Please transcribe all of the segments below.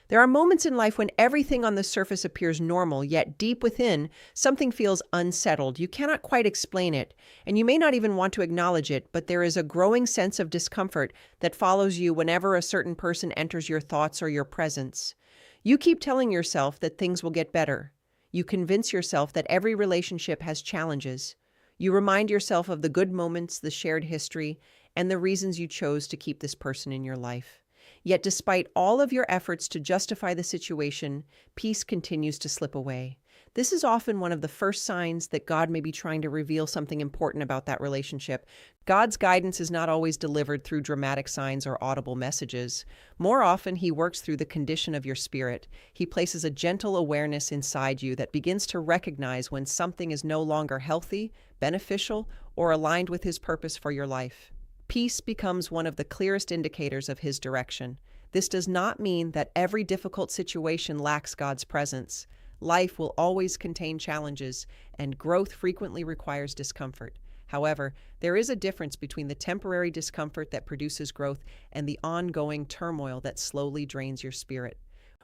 There are moments in life when everything on the surface appears normal, yet deep within, something feels unsettled. You cannot quite explain it, and you may not even want to acknowledge it, but there is a growing sense of discomfort that follows you whenever a certain person enters your thoughts or your presence. You keep telling yourself that things will get better. You convince yourself that every relationship has challenges. You remind yourself of the good moments, the shared history, and the reasons you chose to keep this person in your life. Yet, despite all of your efforts to justify the situation, peace continues to slip away. This is often one of the first signs that God may be trying to reveal something important about that relationship. God's guidance is not always delivered through dramatic signs or audible messages. More often, He works through the condition of your spirit. He places a gentle awareness inside you that begins to recognize when something is no longer healthy, beneficial, or aligned with His purpose for your life. Peace becomes one of the clearest indicators of His direction. This does not mean that every difficult situation lacks God's presence. Life will always contain challenges, and growth frequently requires discomfort. However, there is a difference between the temporary discomfort that produces growth and the ongoing turmoil that slowly drains your spirit.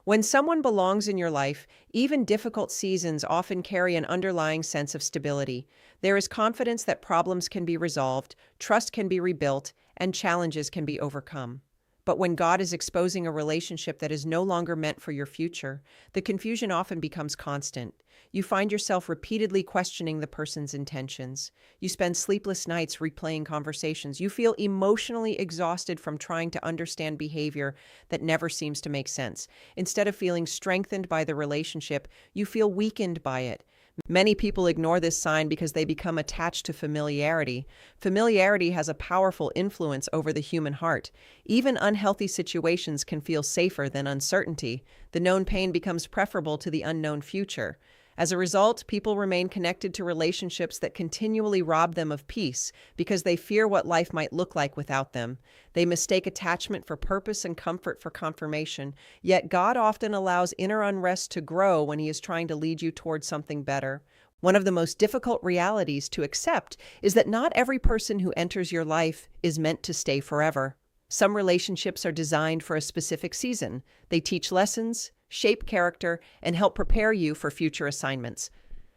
When someone belongs in your life, even difficult seasons often carry an underlying sense of stability. There is confidence that problems can be resolved, trust can be rebuilt, and challenges can be overcome. But when God is exposing a relationship that is no longer meant for your future, the confusion often becomes constant. You find yourself repeatedly questioning the person's intentions. You spend sleepless nights replaying conversations. You feel emotionally exhausted from trying to understand behavior that never seems to make sense. Instead of feeling strengthened by the relationship, you feel weakened by it. Many people ignore this sign because they become attached to familiarity. Familiarity has a powerful influence over the human heart. Even unhealthy situations can feel safer than uncertainty. The known pain becomes preferable to the unknown future. As a result, people remain connected to relationships that continually rob them of peace because they fear what life might look like without them. They mistake attachment for purpose and comfort for confirmation, yet God often allows inner unrest to grow when He is trying to lead you towards something better. One of the most difficult realities to accept is that not every person who enters your life is meant to stay forever. Some relationships are designed for a specific season. They teach lessons, shape character, and help prepare you for future assignments.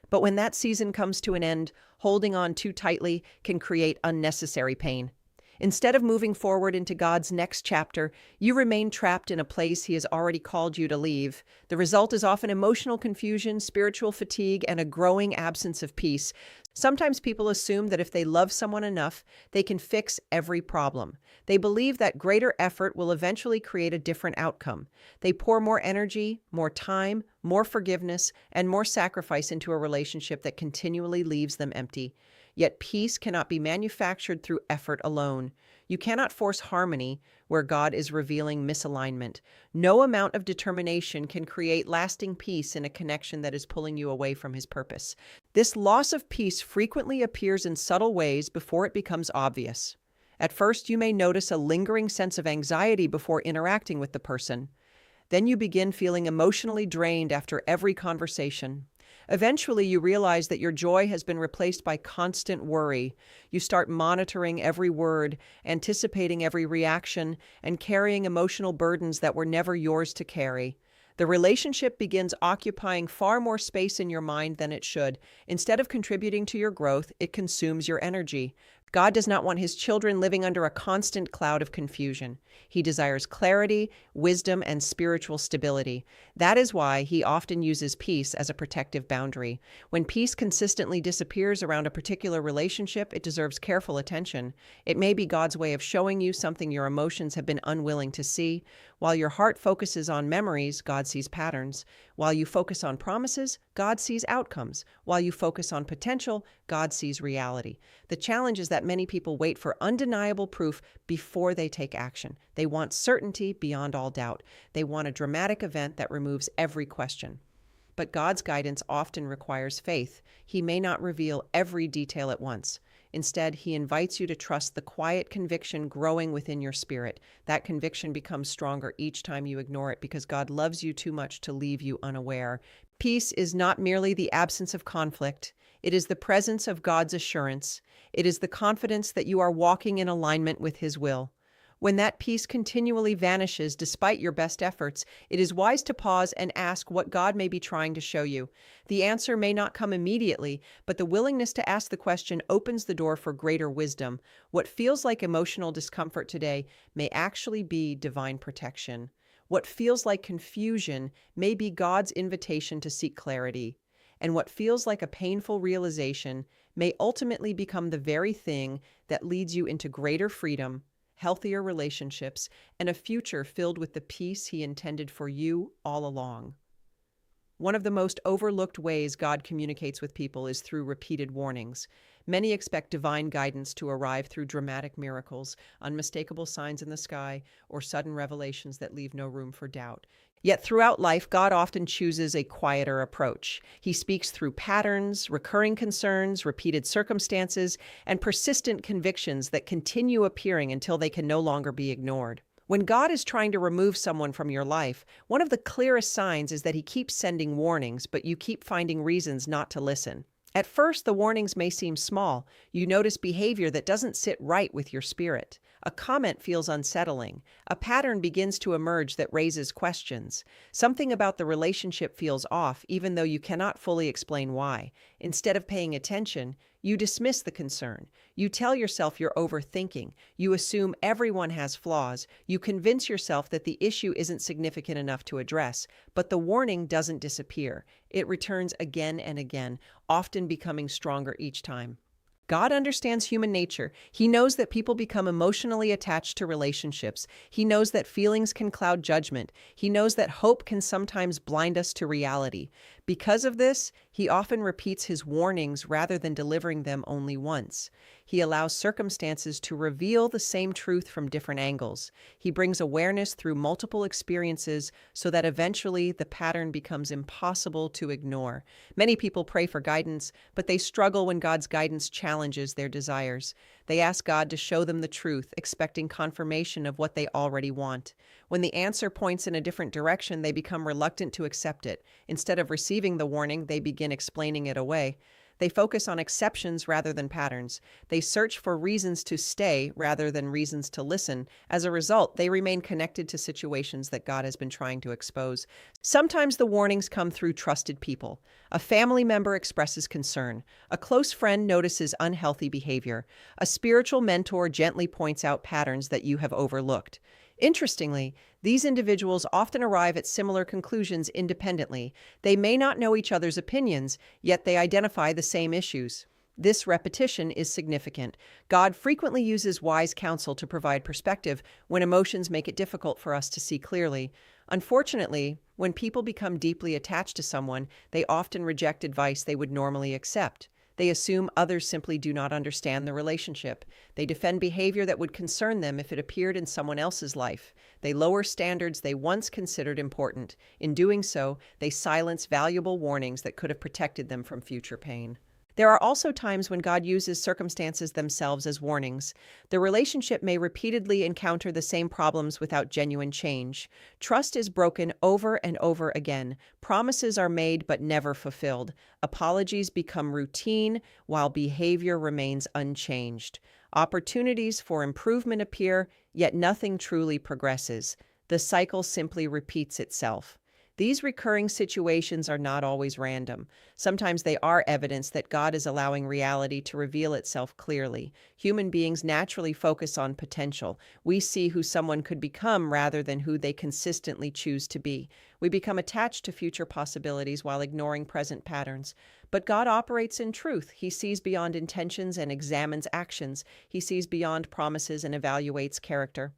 But when that season comes to an end, holding on too tightly can create unnecessary pain. Instead of moving forward into God's next chapter, you remain trapped in a place He has already called you to leave. The result is often emotional confusion, spiritual fatigue, and a growing absence of peace. Sometimes people assume that if they love someone enough, they can fix every problem. They believe that greater effort will eventually create a different outcome. They pour more energy, more time, more forgiveness, and more sacrifice into a relationship that continually leaves them empty. Yet peace cannot be manufactured through effort alone. You cannot force harmony where God is revealing misalignment. No amount of determination can create lasting peace in a connection that is pulling you away from His purpose. This loss of peace frequently appears in subtle ways before it becomes obvious. At first, you may notice a lingering sense of anxiety before interacting with the person. Then you begin feeling emotionally drained after every conversation. Eventually, you realize that your joy has been replaced by constant worry. You start monitoring every word, anticipating every reaction, and carrying emotional burdens that were never yours to carry. The relationship begins occupying far more space in your mind than it should. Instead of contributing to your growth, it consumes your energy. God does not want His children living under a constant cloud of confusion. He desires clarity, wisdom, and spiritual stability. That is why He often uses peace as a protective boundary. When peace consistently disappears around a particular relationship, it deserves careful attention. It may be God's way of showing you something your emotions have been unwilling to see. While your heart focuses on memories, God sees patterns. While you focus on promises, God sees outcomes. While you focus on potential, God sees reality. The challenge is that many people wait for undeniable proof before they take action. They want certainty beyond all doubt. They want a dramatic event that removes every question. But God's guidance often requires faith. He may not reveal every detail at once. Instead, He invites you to trust the quiet conviction growing within your spirit. That conviction becomes stronger each time you ignore it because God loves you too much to leave you unaware. Peace is not merely the absence of conflict. It is the presence of God's assurance. It is the confidence that you are walking in alignment with His will. When that peace continually vanishes despite your best efforts, it is wise to pause and ask what God may be trying to show you. The answer may not come immediately, but the willingness to ask the question opens the door for greater wisdom. What feels like emotional discomfort today may actually be divine protection. What feels like confusion may be God's invitation to seek clarity. And what feels like a painful realization may ultimately become the very thing that leads you into greater freedom, healthier relationships, and a future filled with the peace He intended for you all along. One of the most overlooked ways God communicates with people is through repeated warnings. Many expect divine guidance to arrive through dramatic miracles, unmistakable signs in the sky, or sudden revelations that leave no room for doubt. Yet throughout life, God often chooses a quieter approach. He speaks through patterns, recurring concerns, repeated circumstances, and persistent convictions that continue appearing until they can no longer be ignored. When God is trying to remove someone from your life, one of the clearest signs is that He keeps sending warnings, but you keep finding reasons not to listen. At first, the warnings may seem small. You notice behavior that doesn't sit right with your spirit. A comment feels unsettling. A pattern begins to emerge that raises questions. Something about the relationship feels off, even though you cannot fully explain why. Instead of paying attention, you dismiss the concern. You tell yourself you're overthinking. You assume everyone has flaws. You convince yourself that the issue isn't significant enough to address. But the warning doesn't disappear. It returns again and again, often becoming stronger each time. God understands human nature. He knows that people become emotionally attached to relationships. He knows that feelings can cloud judgment. He knows that hope can sometimes blind us to reality. Because of this, He often repeats His warnings rather than delivering them only once. He allows circumstances to reveal the same truth from different angles. He brings awareness through multiple experiences so that eventually the pattern becomes impossible to ignore. Many people pray for guidance, but they struggle when God's guidance challenges their desires. They ask God to show them the truth, expecting confirmation of what they already want. When the answer points in a different direction, they become reluctant to accept it. Instead of receiving the warning, they begin explaining it away. They focus on exceptions rather than patterns. They search for reasons to stay rather than reasons to listen. As a result, they remain connected to situations that God has been trying to expose. Sometimes the warnings come through trusted people. A family member expresses concern. A close friend notices unhealthy behavior. A spiritual mentor gently points out patterns that you have overlooked. Interestingly, these individuals often arrive at similar conclusions independently. They may not know each other's opinions, yet they identify the same issues. This repetition is significant. God frequently uses wise counsel to provide perspective when emotions make it difficult for us to see clearly. Unfortunately, when people become deeply attached to someone, they often reject advice they would normally accept. They assume others simply do not understand the relationship. They defend behavior that would concern them if it appeared in someone else's life. They lower standards they once considered important. In doing so, they silence valuable warnings that could have protected them from future pain. There are also times when God uses circumstances themselves as warnings. The relationship may repeatedly encounter the same problems without genuine change. Trust is broken over and over again. Promises are made but never fulfilled. Apologies become routine while behavior remains unchanged. Opportunities for improvement appear, yet nothing truly progresses. The cycle simply repeats itself. These recurring situations are not always random. Sometimes they are evidence that God is allowing reality to reveal itself clearly. Human beings naturally focus on potential. We see who someone could become rather than who they consistently choose to be. We become attached to future possibilities while ignoring present patterns. But God operates in truth. He sees beyond intentions and examines actions. He sees beyond promises and evaluates character.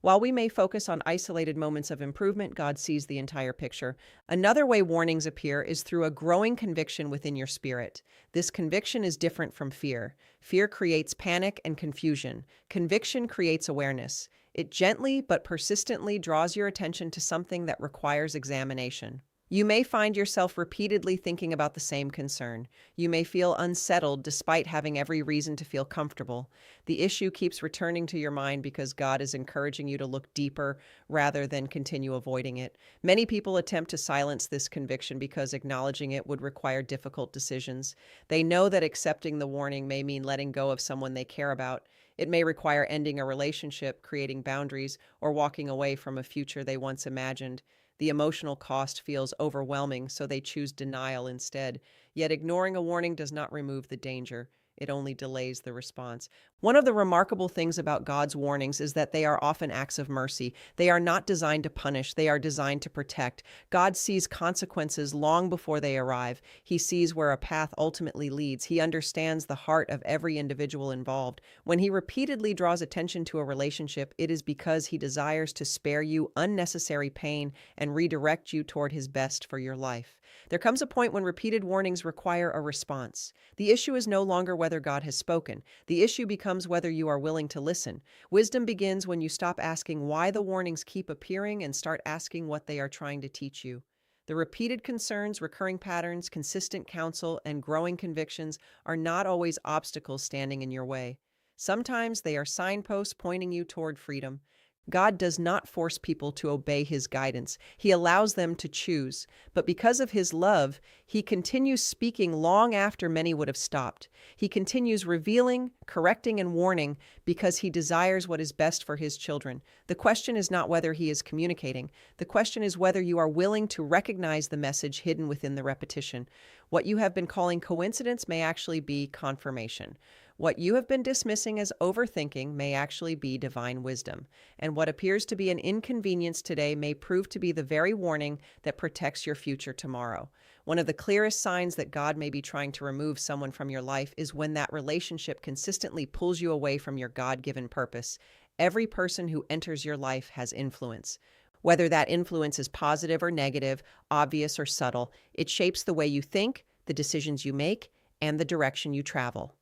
While we may focus on isolated moments of improvement, God sees the entire picture. Another way warnings appear is through a growing conviction within your spirit. This conviction is different from fear. Fear creates panic and confusion. Conviction creates awareness. It gently but persistently draws your attention to something that requires examination. You may find yourself repeatedly thinking about the same concern. You may feel unsettled despite having every reason to feel comfortable. The issue keeps returning to your mind because God is encouraging you to look deeper rather than continue avoiding it. Many people attempt to silence this conviction because acknowledging it would require difficult decisions. They know that accepting the warning may mean letting go of someone they care about. It may require ending a relationship, creating boundaries, or walking away from a future they once imagined. The emotional cost feels overwhelming, so they choose denial instead. Yet ignoring a warning does not remove the danger. It only delays the response. One of the remarkable things about God's warnings is that they are often acts of mercy. They are not designed to punish, they are designed to protect. God sees consequences long before they arrive. He sees where a path ultimately leads. He understands the heart of every individual involved. When He repeatedly draws attention to a relationship, it is because He desires to spare you unnecessary pain and redirect you toward His best for your life. There comes a point when repeated warnings require a response. The issue is no longer whether God has spoken. The issue becomes whether you are willing to listen. Wisdom begins when you stop asking why the warnings keep appearing and start asking what they are trying to teach you. The repeated concerns, recurring patterns, consistent counsel, and growing convictions are not always obstacles standing in your way. Sometimes they are signposts pointing you toward freedom. God does not force people to obey His guidance. He allows them to choose. But because of His love, He continues speaking long after many would have stopped. He continues revealing, correcting, and warning because He desires what is best for His children. The question is not whether He is communicating. The question is whether you are willing to recognize the message hidden within the repetition. What you have been calling coincidence may actually be confirmation. What you have been dismissing as overthinking may actually be divine wisdom, and what appears to be an inconvenience today may prove to be the very warning that protects your future tomorrow. One of the clearest signs that God may be trying to remove someone from your life is when that relationship consistently pulls you away from your God-given purpose. Every person who enters your life has influence. Whether that influence is positive or negative, obvious or subtle, it shapes the way you think, the decisions you make, and the direction you travel.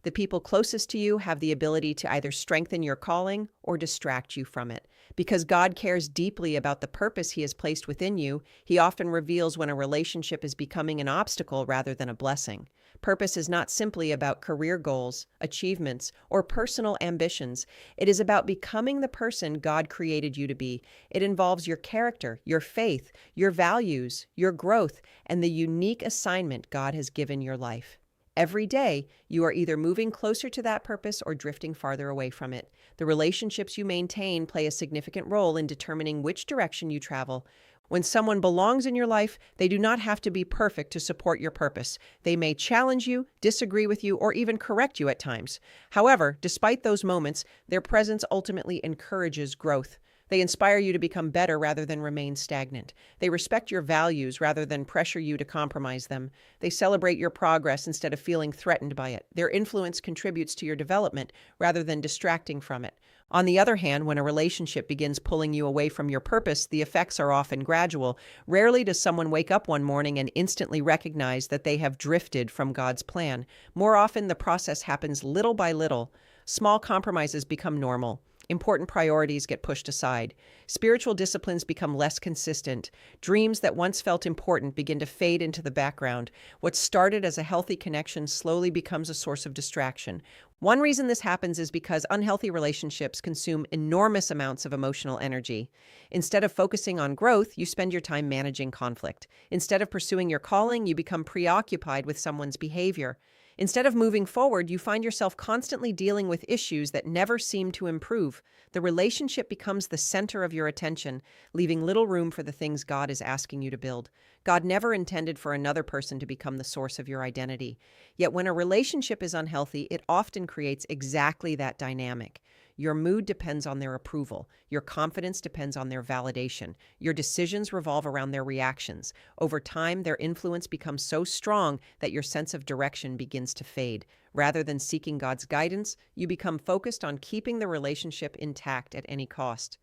The people closest to you have the ability to either strengthen your calling or distract you from it. Because God cares deeply about the purpose He has placed within you, He often reveals when a relationship is becoming an obstacle rather than a blessing. Purpose is not simply about career goals, achievements, or personal ambitions. It is about becoming the person God created you to be. It involves your character, your faith, your values, your growth, and the unique assignment God has given your life. Every day, you are either moving closer to that purpose or drifting farther away from it. The relationships you maintain play a significant role in determining which direction you travel. When someone belongs in your life, they do not have to be perfect to support your purpose. They may challenge you, disagree with you, or even correct you at times. However, despite those moments, their presence ultimately encourages growth. They inspire you to become better rather than remain stagnant. They respect your values rather than pressure you to compromise them. They celebrate your progress instead of feeling threatened by it. Their influence contributes to your development rather than distracting from it. On the other hand, when a relationship begins pulling you away from your purpose, the effects are often gradual. Rarely does someone wake up one morning and instantly recognize that they have drifted from God's plan. More often, the process happens little by little. Small compromises become normal. Important priorities get pushed aside. Spiritual disciplines become less consistent. Dreams that once felt important begin to fade into the background. What started as a healthy connection slowly becomes a source of distraction. One reason this happens is because unhealthy relationships consume enormous amounts of emotional energy. Instead of focusing on growth, you spend your time managing conflict. Instead of pursuing your calling, you become preoccupied with someone's behavior. Instead of moving forward, you find yourself constantly dealing with issues that never seem to improve. The relationship becomes the center of your attention, leaving little room for the things God is asking you to build. God never intended for another person to become the source of your identity. Yet when a relationship is unhealthy, it often creates exactly that dynamic. Your mood depends on their approval. Your confidence depends on their validation. Your decisions revolve around their reactions. Over time, their influence becomes so strong that your sense of direction begins to fade. Rather than seeking God's guidance, you become focused on keeping the relationship intact at any cost.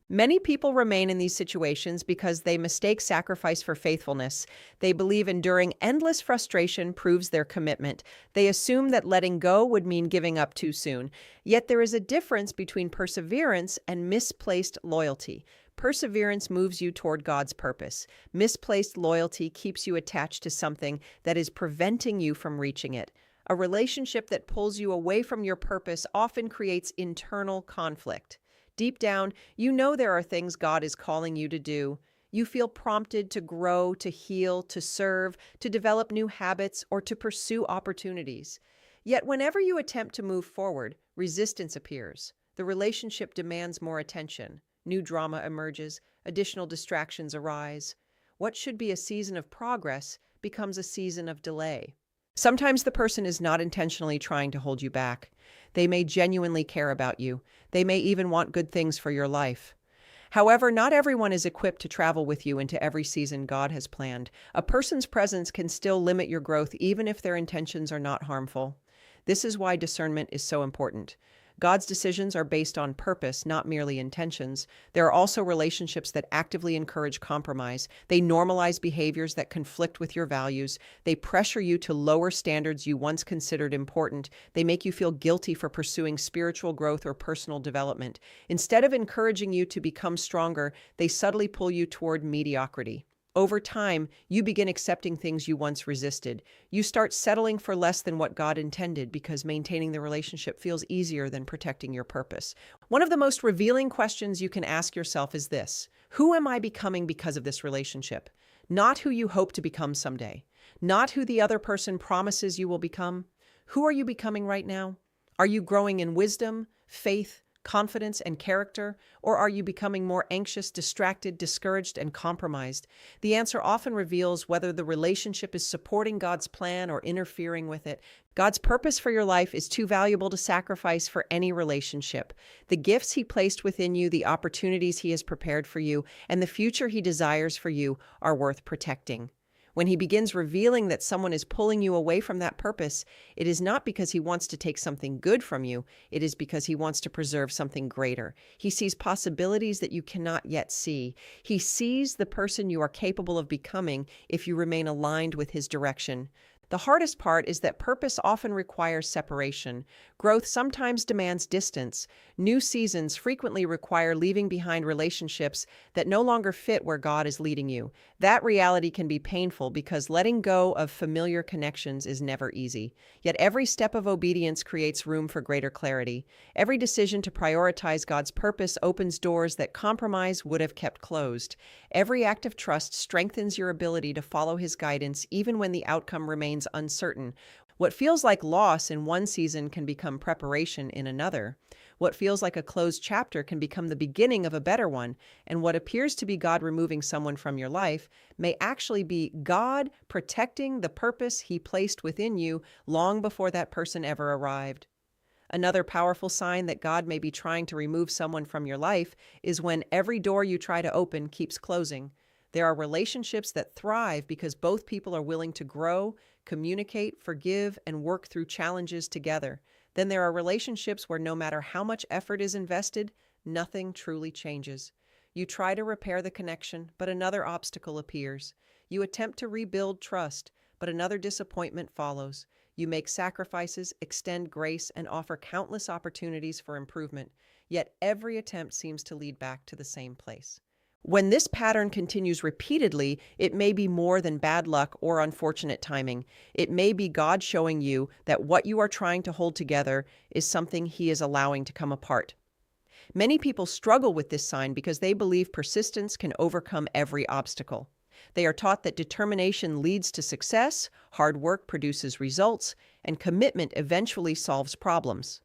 Many people remain in these situations because they mistake sacrifice for faithfulness. They believe enduring endless frustration proves their commitment. They assume that letting go would mean giving up too soon. Yet there is a difference between perseverance and misplaced loyalty. Perseverance moves you toward God's purpose. Misplaced loyalty keeps you attached to something that is preventing you from reaching it. A relationship that pulls you away from your purpose often creates internal conflict. Deep down, you know there are things God is calling you to do. You feel prompted to grow, to heal, to serve, to develop new habits, or to pursue opportunities. Yet whenever you attempt to move forward, resistance appears. The relationship demands more attention. New drama emerges, additional distractions arise. What should be a season of progress becomes a season of delay. Sometimes the person is not intentionally trying to hold you back. They may genuinely care about you. They may even want good things for your life. However, not everyone is equipped to travel with you into every season God has planned. A person's presence can still limit your growth even if their intentions are not harmful. This is why discernment is so important. God's decisions are based on purpose, not merely intentions. There are also relationships that actively encourage compromise. They normalize behaviors that conflict with your values. They pressure you to lower standards you once considered important. They make you feel guilty for pursuing spiritual growth or personal development. Instead of encouraging you to become stronger, they subtly pull you toward mediocrity. Over time, you begin accepting things you once resisted. You start settling for less than what God intended because maintaining the relationship feels easier than protecting your purpose. One of the most revealing questions you can ask yourself is this: who am I becoming because of this relationship? Not who you hope to become someday. Not who the other person promises you will become. Who are you becoming right now? Are you growing in wisdom, faith, confidence, and character? Or are you becoming more anxious, distracted, discouraged, and compromised? The answer often reveals whether the relationship is supporting God's plan or interfering with it. God's purpose for your life is too valuable to sacrifice for any relationship. The gifts He placed within you, the opportunities He has prepared for you, and the future He desires for you are worth protecting. When He begins revealing that someone is pulling you away from that purpose, it is not because He wants to take something good from you. It is because He wants to preserve something greater. He sees possibilities that you cannot yet see. He sees the person you are capable of becoming if you remain aligned with His direction. The hardest part is that purpose often requires separation. Growth sometimes demands distance. New seasons frequently require leaving behind relationships that no longer fit where God is leading you. That reality can be painful because letting go of familiar connections is never easy. Yet every step of obedience creates room for greater clarity. Every decision to prioritize God's purpose opens doors that compromise would have kept closed. Every act of trust strengthens your ability to follow His guidance even when the outcome remains uncertain. What feels like loss in one season can become preparation in another. What feels like a closed chapter can become the beginning of a better one, and what appears to be God removing someone from your life may actually be God protecting the purpose He placed within you long before that person ever arrived. Another powerful sign that God may be trying to remove someone from your life is when every door you try to open keeps closing. There are relationships that thrive because both people are willing to grow, communicate, forgive, and work through challenges together. Then there are relationships where no matter how much effort is invested, nothing truly changes. You try to repair the connection, but another obstacle appears. You attempt to rebuild trust, but another disappointment follows. You make sacrifices, extend grace, and offer countless opportunities for improvement, yet every attempt seems to lead back to the same place. When this pattern continues repeatedly, it may be more than bad luck or unfortunate timing. It may be God showing you that what you are trying to hold together is something He is allowing to come apart. Many people struggle with this sign because they believe persistence can overcome every obstacle. They are taught that determination leads to success, hard work produces results, and commitment eventually solves problems.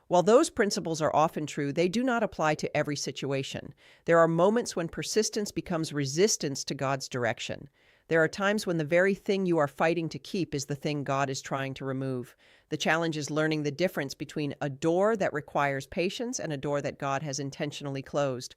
While those principles are often true, they do not apply to every situation. There are moments when persistence becomes resistance to God's direction. There are times when the very thing you are fighting to keep is the thing God is trying to remove. The challenge is learning the difference between a door that requires patience and a door that God has intentionally closed.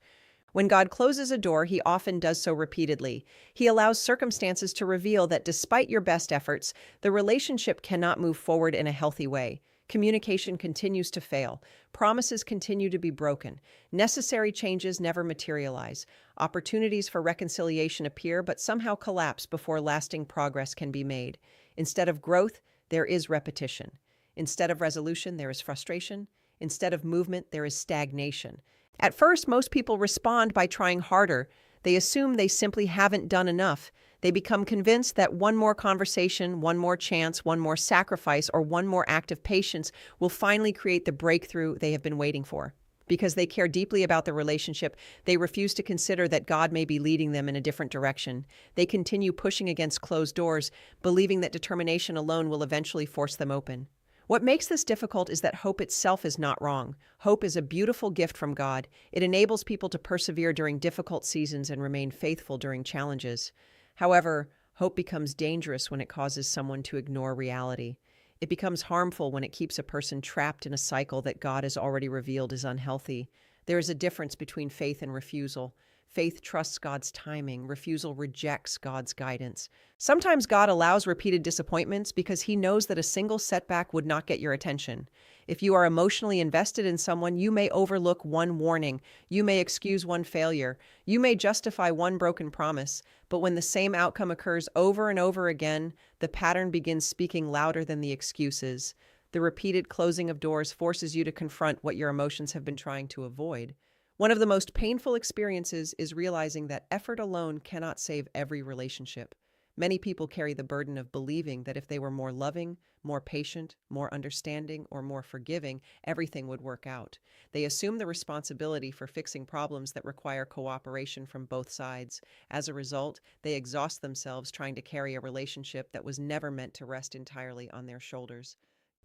When God closes a door, He often does so repeatedly. He allows circumstances to reveal that despite your best efforts, the relationship cannot move forward in a healthy way. Communication continues to fail. Promises continue to be broken. Necessary changes never materialize. Opportunities for reconciliation appear but somehow collapse before lasting progress can be made. Instead of growth, there is repetition. Instead of resolution, there is frustration. Instead of movement, there is stagnation. At first, most people respond by trying harder. They assume they simply haven't done enough. They become convinced that one more conversation, one more chance, one more sacrifice, or one more act of patience will finally create the breakthrough they have been waiting for. Because they care deeply about the relationship, they refuse to consider that God may be leading them in a different direction. They continue pushing against closed doors, believing that determination alone will eventually force them open. What makes this difficult is that hope itself is not wrong. Hope is a beautiful gift from God. It enables people to persevere during difficult seasons and remain faithful during challenges. However, hope becomes dangerous when it causes someone to ignore reality. It becomes harmful when it keeps a person trapped in a cycle that God has already revealed is unhealthy. There is a difference between faith and refusal. Faith trusts God's timing. Refusal rejects God's guidance. Sometimes God allows repeated disappointments because he knows that a single setback would not get your attention. If you are emotionally invested in someone, you may overlook one warning. You may excuse one failure. You may justify one broken promise. But when the same outcome occurs over and over again, the pattern begins speaking louder than the excuses. The repeated closing of doors forces you to confront what your emotions have been trying to avoid. One of the most painful experiences is realizing that effort alone cannot save every relationship. Many people carry the burden of believing that if they were more loving, more patient, more understanding, or more forgiving, everything would work out. They assume the responsibility for fixing problems that require cooperation from both sides. As a result, they exhaust themselves trying to carry a relationship that was never meant to rest entirely on their shoulders.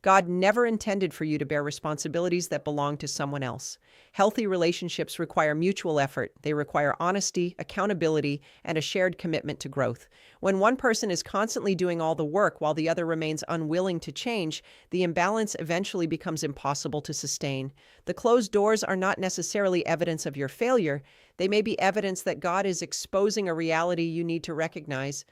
God never intended for you to bear responsibilities that belong to someone else. Healthy relationships require mutual effort. They require honesty, accountability, and a shared commitment to growth. When one person is constantly doing all the work while the other remains unwilling to change, the imbalance eventually becomes impossible to sustain. The closed doors are not necessarily evidence of your failure. They may be evidence that God is exposing a reality you need to recognize.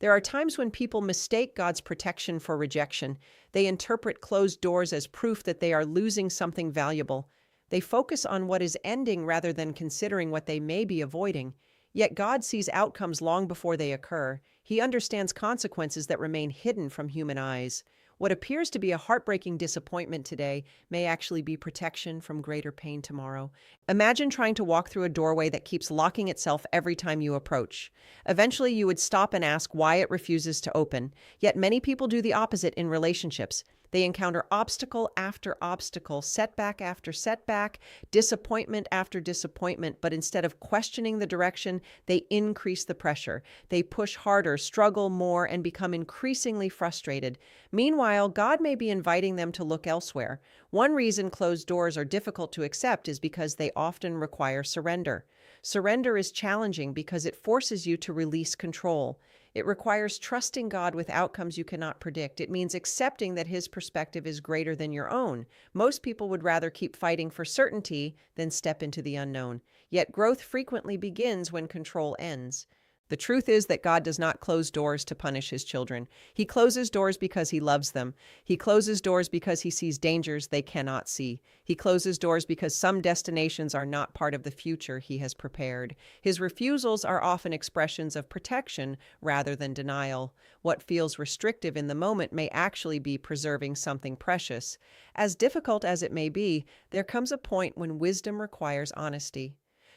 There are times when people mistake God's protection for rejection. They interpret closed doors as proof that they are losing something valuable. They focus on what is ending rather than considering what they may be avoiding. Yet God sees outcomes long before they occur. He understands consequences that remain hidden from human eyes. What appears to be a heartbreaking disappointment today may actually be protection from greater pain tomorrow. Imagine trying to walk through a doorway that keeps locking itself every time you approach. Eventually, you would stop and ask why it refuses to open. Yet many people do the opposite in relationships. They encounter obstacle after obstacle, setback after setback, disappointment after disappointment, but instead of questioning the direction, they increase the pressure. They push harder, struggle more, and become increasingly frustrated. Meanwhile, God may be inviting them to look elsewhere. One reason closed doors are difficult to accept is because they often require surrender. Surrender is challenging because it forces you to release control. It requires trusting God with outcomes you cannot predict. It means accepting that His perspective is greater than your own. Most people would rather keep fighting for certainty than step into the unknown. Yet growth frequently begins when control ends. The truth is that God does not close doors to punish His children. He closes doors because He loves them. He closes doors because He sees dangers they cannot see. He closes doors because some destinations are not part of the future He has prepared. His refusals are often expressions of protection rather than denial. What feels restrictive in the moment may actually be preserving something precious. As difficult as it may be, there comes a point when wisdom requires honesty.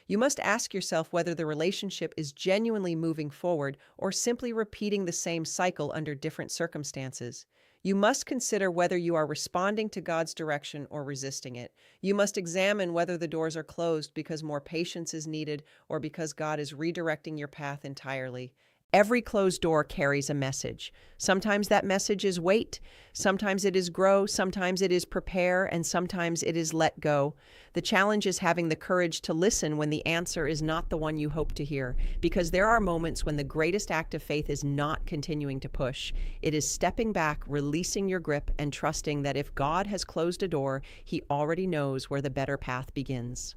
You must ask yourself whether the relationship is genuinely moving forward or simply repeating the same cycle under different circumstances. You must consider whether you are responding to God's direction or resisting it. You must examine whether the doors are closed because more patience is needed or because God is redirecting your path entirely. Every closed door carries a message. Sometimes that message is wait, sometimes it is grow, sometimes it is prepare, and sometimes it is let go. The challenge is having the courage to listen when the answer is not the one you hope to hear, because there are moments when the greatest act of faith is not continuing to push. It is stepping back, releasing your grip, and trusting that if God has closed a door, He already knows where the better path begins.